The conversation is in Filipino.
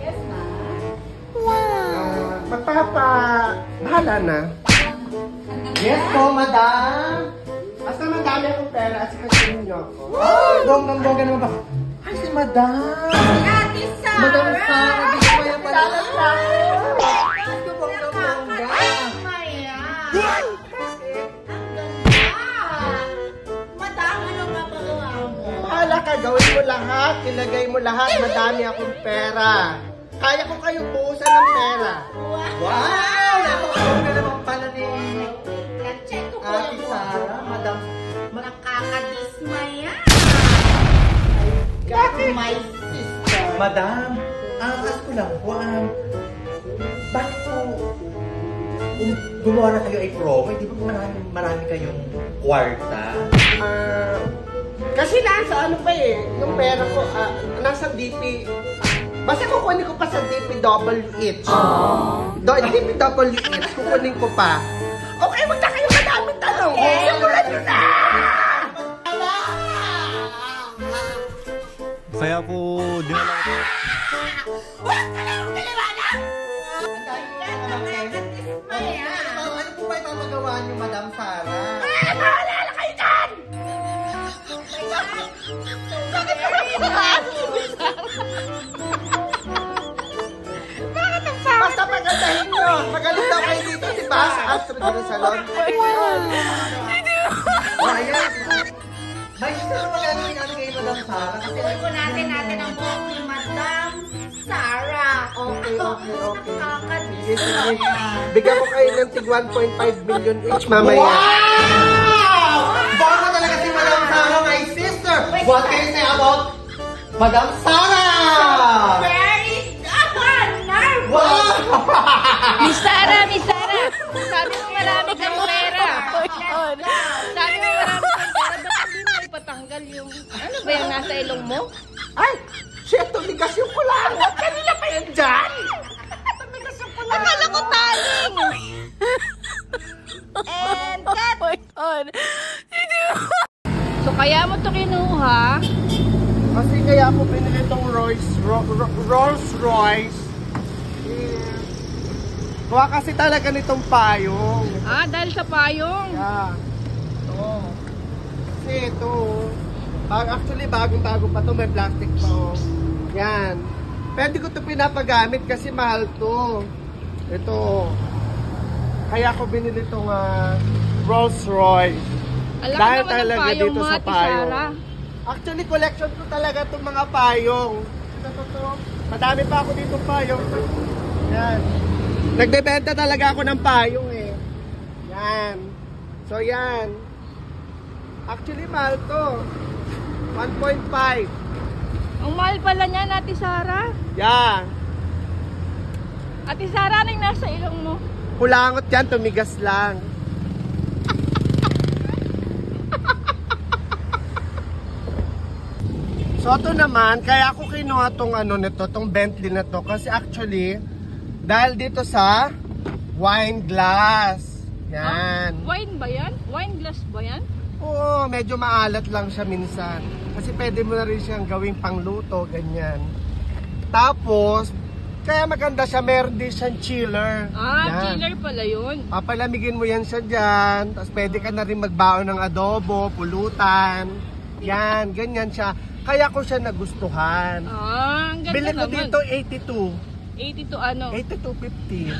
Yes, ma. Bahala na. Yes po, madam. Basta madami akong pera at sikasinin niyo ako. Bongga naman ba? Ay, si madam. Ate Sarah! Madam Sarah, di ko kaya pala. Maya! Ang ganda! Madam, ano nga pagawa mo? Bahala ka, gawin mo lahat, ilagay mo lahat, madami akong pera. Kaya ko kayong buusan ng pera. Wow! Napakabongga naman pala ni Na-check ko po Ate yung Sarah, madam. nakakadismaya. Bakit? My sister. Madam, ang ask ko lang po, bakit po gumawa na kayo ay promo? Hindi ba marami kayong kwarta? Kasi nasa ano pa yung pera ko, nasa DP. Basta kukunin ko pa sa DPWH. DPWH, kukunin ko pa. Okay, wag na kayo madaming tanong. Simulan nyo na! Kaya po, dinala ko. Huwag ka lang piliwanag! Ang dami po naman kayo. Nakakadismaya. Ano po ba ipapagawa niyo, Madam Sarah? Maalala kayo dyan! Bakit ka Basta pagandahin nyo. Magaling daw kayo dito, di ba? Sa Astro Dino Salon. Ayan. May isa na magagawin natin kay Madam Sarah. Kasi Tuloy natin ang buhok ni Madam Sarah. Okay. Nakakadismaya. Sige. Bigyan ko kayo ng tig 1.5 million each mamaya. wow! Baka talaga si Madam Sarah, my sister. What can you say about Madam Sarah? Where is nerve? Wow! Miss Sarah! Sabi mo marami kang pera. Sabi mo marami kang pera. Ba't hindi mo ipatanggal yung... Ano ba yung nasa ilong mo? Ay! Shit, tumigas yung kulangot. Kanina pa yun dyan. Tumigas yung kulangot. Akala ko taling! And cut! Oh my God! So kaya mo ito kinuha? Kasi kaya ako pinili itong Rolls Royce. Kuha kasi talaga nitong payong. Ah, dahil sa payong. Yeah. Ito. Kasi ito. Actually, bagong-bago pa to. May plastic pa. Oh. Yan. Pwede ko ito pinapagamit kasi mahal to. Ito. Kaya ako binili itong Rolls Royce. Alam Dahil naman ang talaga payong dito mo, sa Ate payong. Sarah. Actually, collection ko talaga itong mga payong. Madami pa ako dito payong. Yan. Nagbebenta talaga ako ng payong eh. Yan. So yan. Actually, mahal to. 1.5. Ang mahal pala niyan, Ate Sarah. Yeah. Ate Sarah, ano yung nasa ilong mo? Kulangot yan, tumigas lang. So ito naman, kaya ako kinuha tong tong Bentley na to kasi actually dahil dito sa wine glass. Yan. Wine ba yan? Wine glass ba yan? Oo, medyo maalat lang siya minsan. Kasi pwede mo na rin siyang gawing pangluto, ganyan. Tapos, kaya maganda siya, meron din siyang chiller. Ah, yan. chiller pala yun. Papalamigin mo yan siya dyan. Tapos pwede ka na rin magbaon ng adobo, pulutan. Yan, ganyan siya. Kaya ko siya nagustuhan. Ah, ang ganda Bili ko naman. dito 82. 82 ano? 82.50.